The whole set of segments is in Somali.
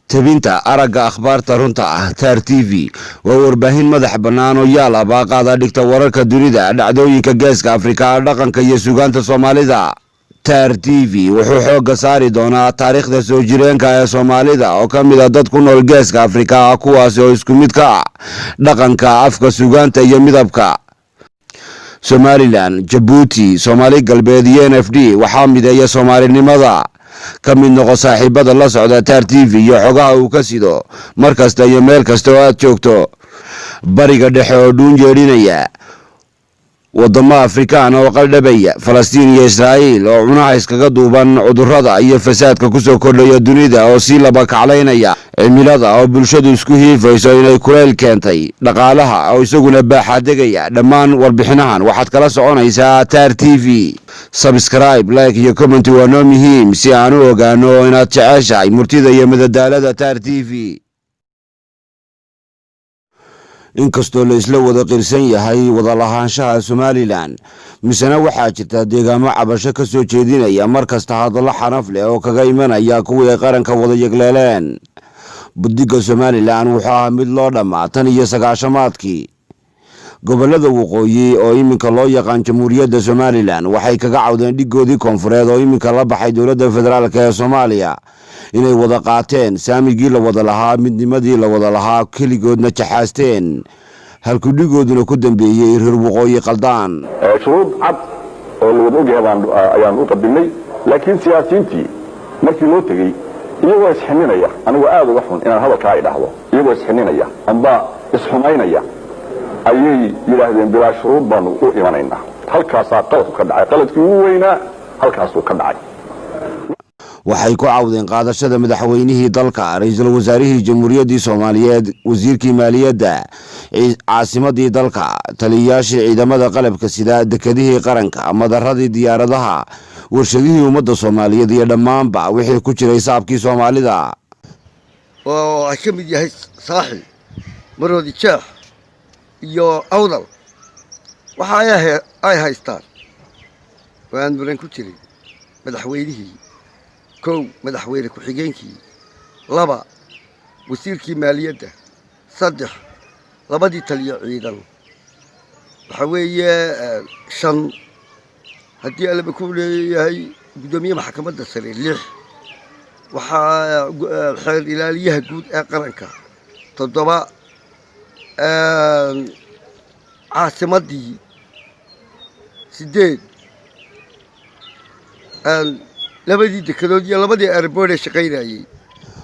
tabinta aragga akhbaarta runta ah TAR TV waa warbaahin madax bannaan oo yaal ah baa qaada dhigta wararka dunida, dhacdooyinka geeska Afrika, dhaqanka iyo suugaanta Soomaalida. TAR TV wuxuu xoogga saari doonaa taariikhda soo jireenka ee Soomaalida oo ka mid ah dad ku nool geeska Afrika, kuwaas oo isku mid ka ah dhaqanka, afka, suugaanta iyo midabka. Somaliland, Djibouti, Soomaali Galbeed iyo NFD waxaa mideeya Soomaalinimada. ka mid noqo saaxiibada la socda TAR TV iyo xogaha uu ka sido mar kasta iyo meel kasta oo aad joogto. Bariga dhexe oo dhuun jeedinaya, wadamo Afrikaan oo qaldhabaya, Falastiin iyo Israa'iil oo cunaha iskaga duuban cudurrada iyo fasaadka ku soo kordhaya dunida oo si laba kaclaynaya, cimilada oo bulshadu isku hiifayso inay kuleyl keentay, dhaqaalaha oo isaguna baaxaadegaya. Dhammaan warbixinahan waxaad kala soconaysaa TAR TV. Subscribe, like iyo comment waa noo muhiim si aan u ogaano inaad jeceshahay murtida iyo madadaalada TAR TV. inkastoo la isla wada qirsan yahay wada lahaanshaha Somaliland, misana waxaa jirta deegaamo cabasho ka soo jeedinaya mar kasta hadallo xanaf leh oo kaga imanaya kuwii qaranka wada yegleeleen. Buddiga Somaliland wuxuu ahaa mid loo dhammaa 1990-maadkii. gobolada waqooyi oo iminka loo yaqaan Jamhuuriyadda Somaliland waxay kaga cawdeen dhigoodii koonfureed oo iminka la baxay dowladda federaalka ee Soomaaliya inay wada qaateen saamigii la wada lahaa, midnimadii la wada lahaa, keligoodna jaxaasteen, halku dhigooduna ku dambeeyay reer waqooyi qaldaan. shuruud cad oo la wada ogyahay ayaan u qadimay, laakiin siyaasiyiintii markii loo tegey iyagoo isxininaya, anigu aad uga xun inaan hadalkaa idhaahdo, iyagoo isxininaya amba isxumaynaya ayay yidhaahdeen bilaa shuruud baanu u imanaynaa. halkaasaa qaladku ka dhacay, qaladkii ugu weynaa halkaasuu ka dhacay. waxay ku cawdeen qaadashada madaxweynihii dalka, ra'iisul wasaarihii Jamhuuriyadda Soomaaliyeed, wasiirkii maaliyadda, caasimadii dalka, taliyayaashii ciidamada qalabka sida, dekedihii qaranka, madaradii diyaaradaha, warshadihii ummadda Soomaaliyeed iyo dhammaanba wixii ku jiray saabkii Soomaalida oo ay ka mid yahay saaxil, maroodi jeex iyo awdal. waxa ay haystaan waan muran ku jiray madaxweynihii, kow madaxweyne ku-xigeenkii, laba wasiirkii maaliyadda, saddex labadii taliya ciidan, waxa weeye shan haddii alaba ku leeyahay gudoomiye maxkamadda sare, lix waxaa xeer ilaaliyaha guud ee qaranka, toddoba caasimadii, sideed labadii dekedood iyo labadii airport ee shaqaynayay.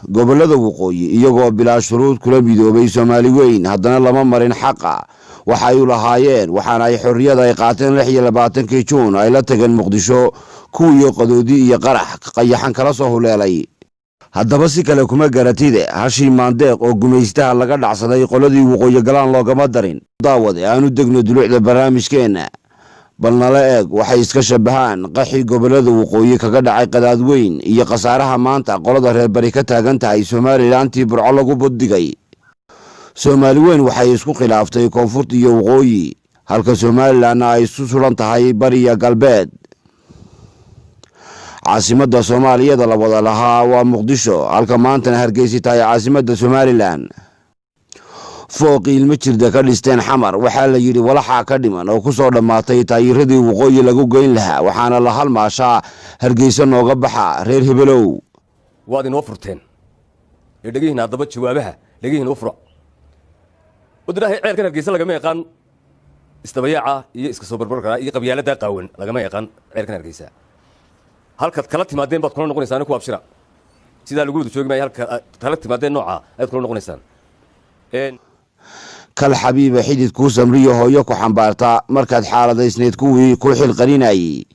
gobolada waqooyi iyagoo bilaa shuruud kula midoobay Soomaali weyn, haddana lama marin xaqa waxa ay u lahaayeen, waxaana ay xorriyada ay qaateen 26 Juun ay la tageen Muqdisho, kuwii qadoodi iyo qarax qayaxan kala soo huleelay. haddaba si kale kuma garatide hashii maandeeq oo gumaystaha laga dhacsaday qoladii waqooyi galaan loogama darin. daawade aanu degno dulucda barnaamijkeena, bal nala eeg waxay iska shabahaan qaxii gobolada waqooyi kaga dhacay qadaad weyn iyo khasaaraha maanta qolada reer bari ka taagan tahay Somalilantii burco lagu buddigay. Soomaali weyn waxay isku khilaaftay koonfurta iyo waqooyi, halka Somalilandna ay isu sulan tahay bari iyo galbeed. caasimadda Soomaaliyada la wada lahaa waa Muqdisho, halka maantana Hargeysa tahay caasimadda Somaliland. fooqii ilmo jirda ka dhisteen xamar waxaa la yidhi walaxaa ka dhiman oo ku soo dhammaatay taayiradii waqooyi lagu geyn lahaa, waxaana la halmaashaa Hargeysa nooga baxa reer hebelow. waad inoo furteen dhegihiina haddaba jawaabaha dhegihiina u furo. wadarahay ceelkan Hargeysa lagama yaqaan istabayaaca iyo iska soo barbarka iyo qabyaalada qaawan, lagama yaqaan ceelkan Hargeysa. halka kala timaadeen baad kula noqonaysaan ku abshira sida lagu wada joogay halka kala timaadeen nooca ay kula noqonaysaan. kal xabiiba xidid ku samriyo hooyo ku xambaarta markaad xaaladaysneed kuwii ku xil qarinayay.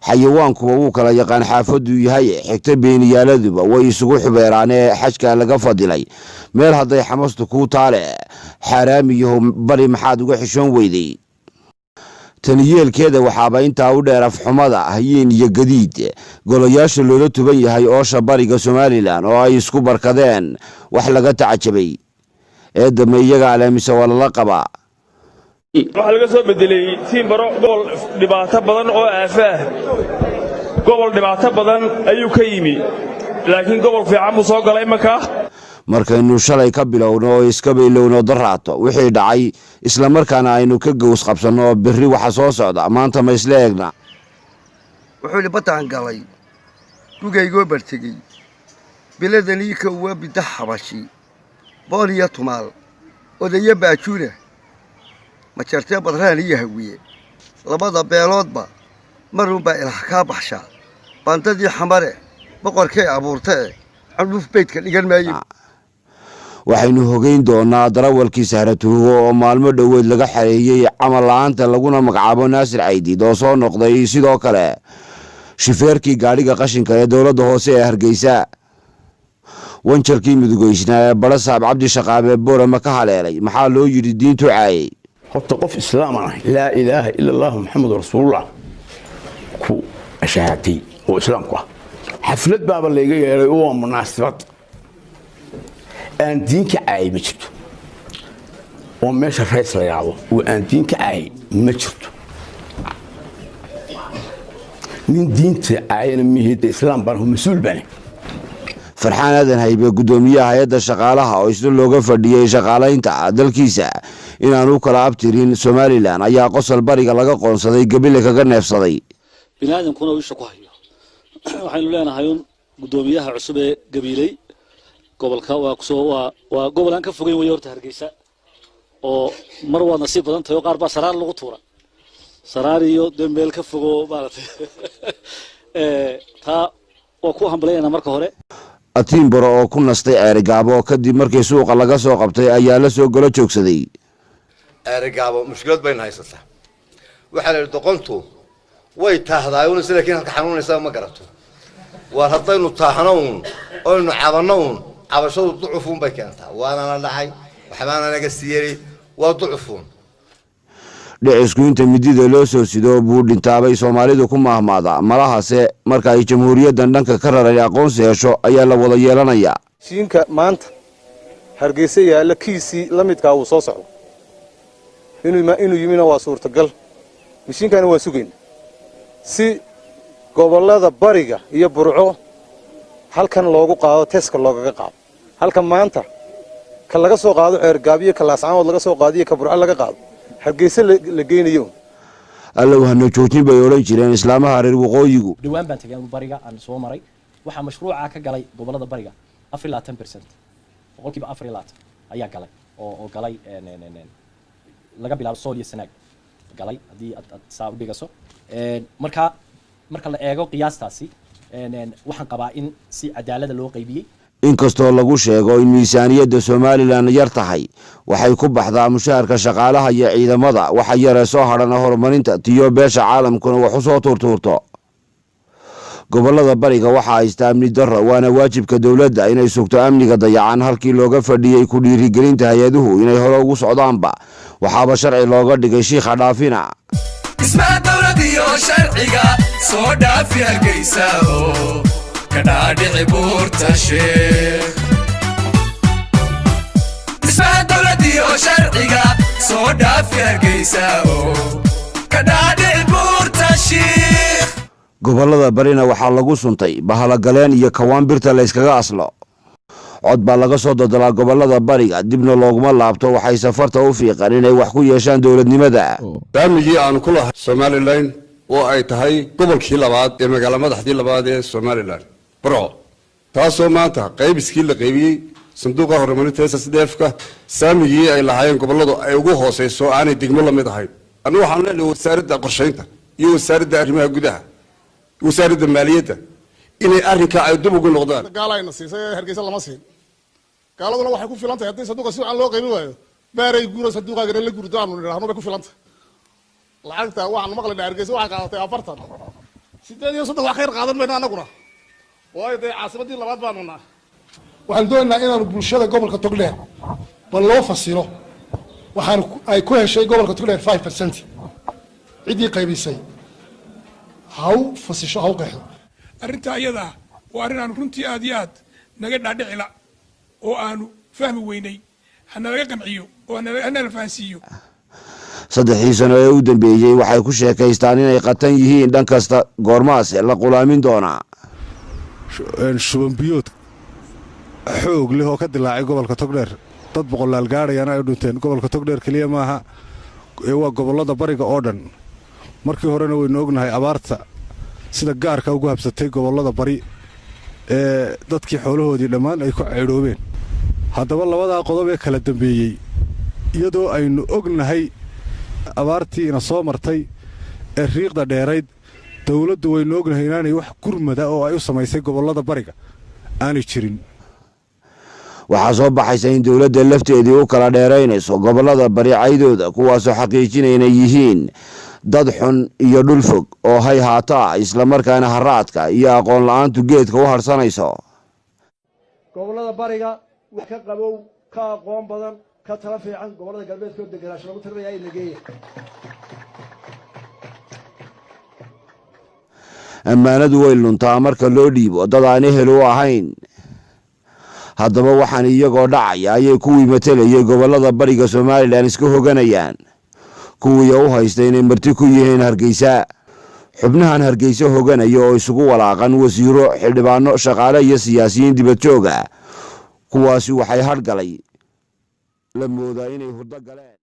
xayawaankuwa wuu kala yaqaan xaafadu yahay, xigta beeniyaaladuba way isugu xubeeraanee xajka laga fadilay. meel hadday xamastu ku taale xaraamiyo bari maxaad uga xishoon weyday. taniyeelkeeda waxaaba intaa u dheer afxumada, hayiin iyo gadiid, golayaasha loola tuban yahay oosha bariga Somaliland oo ay isku barkadeen wax laga tacajabay. eedama iyaga aleemise waa lala qabaa. waxaa laga soo bedelay tiimbaro gobol dhibaato badan oo aafaah, gobol dhibaato badan ayuu ka yimi, laakiin gobol fiican buu soo galay markaa. markaynu shalay ka bilowno oo iska baylowno daraato wixii dhacay isla markaana aynu ka gows qabsanno berri waxa soo socda maanta ma isla eegna wuxuu li bataan galay dugaygoo bartegey biladanii ka uwa bidda xabashi bool iyo tumaal odaya baajuuna ma jartee badraan iyo hawiye labada beeloodba marunbaa ilaah kaa baxshaa baandadii xamare boqorkay abuurtee candhuuf beydka dhigan maaye waxaynu hogeyn doonaa darawalkii sahratuugo oo maalmo dhoweed laga xareeyey camal la'aanta laguna magacaabo naasir caydiid oo soo noqday sidoo kale shifeerkii gaadhiga qashinka ee dowladda hoose ee hargeysa wanjarkii mudugeysnaa ee barasaab cabdi shaqaabe boorama ka haleelay maxaa loo yidhi diintu caayay horta qof islaam ah laa ilaaha ila allah muxamed rasuulullah ku ashaahatay oo islaamku ah xaflad baaba layga yeeray oo munaasabad aan diinka caayay ma jirto oo meesha rays la yidhaahdo oo aan diinka caayay ma jirto nin diinta caayana mihida islaam baan mas-uul bane farxaan aadan haybe guddoomiyaha hay-adda shaqaalaha oo isna looga fadhiyey shaqaalaynta dalkiisa inaanu kala abtirin somalilan ayaa qosol bariga laga qoonsaday gabile kaga neefsaday biniaadamkuna uu isha ku hayo waxaynu leenahay un guddoomiyaha cusub ee gabiiley gobolka waa gobol aan ka fogeyn way horta hargeysa oo mar waa nasiib badan tahay oo qaar baa saraar lagu tuura saraar iyo meel ka fogo maaragtay taa waa ku hambalayna marka hore atiimbaro oo ku nastay ceerigaabo kadib markii suuqa laga soo qabtay ayaa la soo galo joogsaday ceerigaabo mushkilad bayna haysataa waxaa la yidhi doqontu way taahdaayun sida laakiin halka xanuunaysa ma garato waar haddaynu taahno uun oynu cabanno uun cabashadu ducufuun bay keentaa waana la dhacay waxbaana naga siiyey waa ducufuun dhicisku inta midida loo soo sido buu dhintaabay soomaalidu ku maahmaada malahase marka ay jamhuuriyaddan dhanka ka raray aqoonsi hesho ayaa la wada yeelanayaa shiinka maanta hargeysa yaalla kiisii la midkaa uu soo socdo inuu yimina waa suurtagal mishiinkana waa sugayna si gobollada bariga iyo burco halkan loogu qaado teska loogaga qaado halkan maanta ka laga soo qaado ceergaabiyo ka laascaanood laga soo qaadiyo ka burco laga qaado hargeysa la geynayo allow hana joojin bay odhan jireen islaamaha reer waqooyigu dhawaan baan tagay bariga aan soo maray waxaa mashruuca ka galay gobollada bariga 24% boqolkiiba 24 ayaa galay oo galay laga bilaabo sool iyo sanaag galay haddii aad saa u dhigaso marka la eego qiyaastaasi waxaan qabaa in si cadaalada loo qaybiyey inkastoo lagu sheego in miisaaniyadda somalilan yar tahay waxay ku baxdaa mushaharka shaqaalaha iyo ciidamada waxa yaree soo hadhana horumarinta tiyo beesha caalamkuna wax u soo tuurtuurto gobollada bariga waxaa haysta amni darro waana waajibka dowladda inay sugto amniga dayacan halkii looga fadhiyey ku dhiirigelinta hay-aduhu inay hore ugu socdaanba waxaaba sharci looga dhigay shiikha dhaafina ismaa dowladiyo sharciga soo dhaafi hargeysa oo kadhaadhici buurta sheekh ismaa dowladiyo sharciga soo dhaafi hargeysa oo kadhaadhici buurta sheekh gobollada barina waxaa lagu suntay bahalagaleen iyo kawaan birta la yskaga aslo cod baa laga soo dodolaa gobollada bariga dibna looguma laabto waxay safarta u fiiqan inay wax ku yeeshaan dowladnimada daamigii aanu ku lahay somalilan oo ay tahay gobolkii labaad ee magaalo madaxdii labaad ee somalilan burco taasoo maanta qaybiskii la qaybiyey sanduuqa horumarinta SSDF-ka saamigii ay lahaayeen gobolladu ay ugu hooseyso aanay degmo la mid ahayn annagu waxaan leenahay wasaaradda qorshaynta iyo wasaaradda arrimaha gudaha wasaaradda maaliyadda inay arrinka ay dib ugu noqdaan gaalayna siisay hargeysa lama siin gaaladuna waxay ku filan tahay haddii sanduuqa si wacan loo qaybin waayo baaray guura sanduuqa garan la gurdo aanu nidhaahno bay ku filan tahay lacagta waxaan maqlaynaa hargeysa waxay qaadatay 40 8 wax khayr qaadan mayna annaguna waayo dee caasimadii labaad baanu nahay waxaan doonaynaa inaanu bulshada gobolka togdheer bal loo fasiro waxaan ay ku heshay gobolka togdheer 5% ciddii qaybisay haw fasisho haw qeexdo arrinta iyada waa arrin aan runtii aad iyo aad naga dhaadhicila oo aanu fahmi weynay hanalaga qanciyo oo hanala fahansiiyo saddexdii sano ee u dambeeyey waxay ku sheekaystaan inay qatan yihiin dhan kasta goormaas la qulaamin doonaa shubanbiyood xoog leh oo ka dilaacay gobolka togdheer dad boqolaal gaadhayana ay dhinteen gobolka togdheer keliya maaha ee waa gobollada bariga oo dhan markii horena waynu ognahay abaarta sida gaarka ugu habsatay gobollada bari ee dadkii xoolahoodii dhammaan ay ku caydhoobeen haddaba labadaa qodob ee kala dambeeyey iyadoo aynu ognahay abaartii ina soo martay ee riiqda dheerayd dawladdu waynu ognahay inaanay wax gurmada oo ay u samaysay gobollada bariga aanay jirin waxaa soo baxaysa in dowladda lafteedii u kala dheeraynayso gobollada bari caydooda kuwaasoo xaqiijinaya inay yihiin dad xun iyo dhul fog oo hay haata islamarkaana haraadka iyo aqoon la'aantu geedka u harsanayso gobollada bariga wax ka qabow ka aqoon badan ka tala fiican gobollada galbeedka oo deganaansho lagu tirinayaa in la geeya ammaanadu way luntaa marka loo dhiibo dad aan ehel u ahayn haddaba waxaan iyagoo dhacaya ayay kuwii matalayay gobollada bariga somalilan iska hoganayaan kuwii u haysta inay marti ku yihiin hargeysa xubnahan hargeysa hoganaya oo isugu walaaqan wasiiro xildhibaano shaqaale iyo siyaasiyiin dibad jooga kuwaasi waxay hadhgalay la moodaa inay hurdo galeen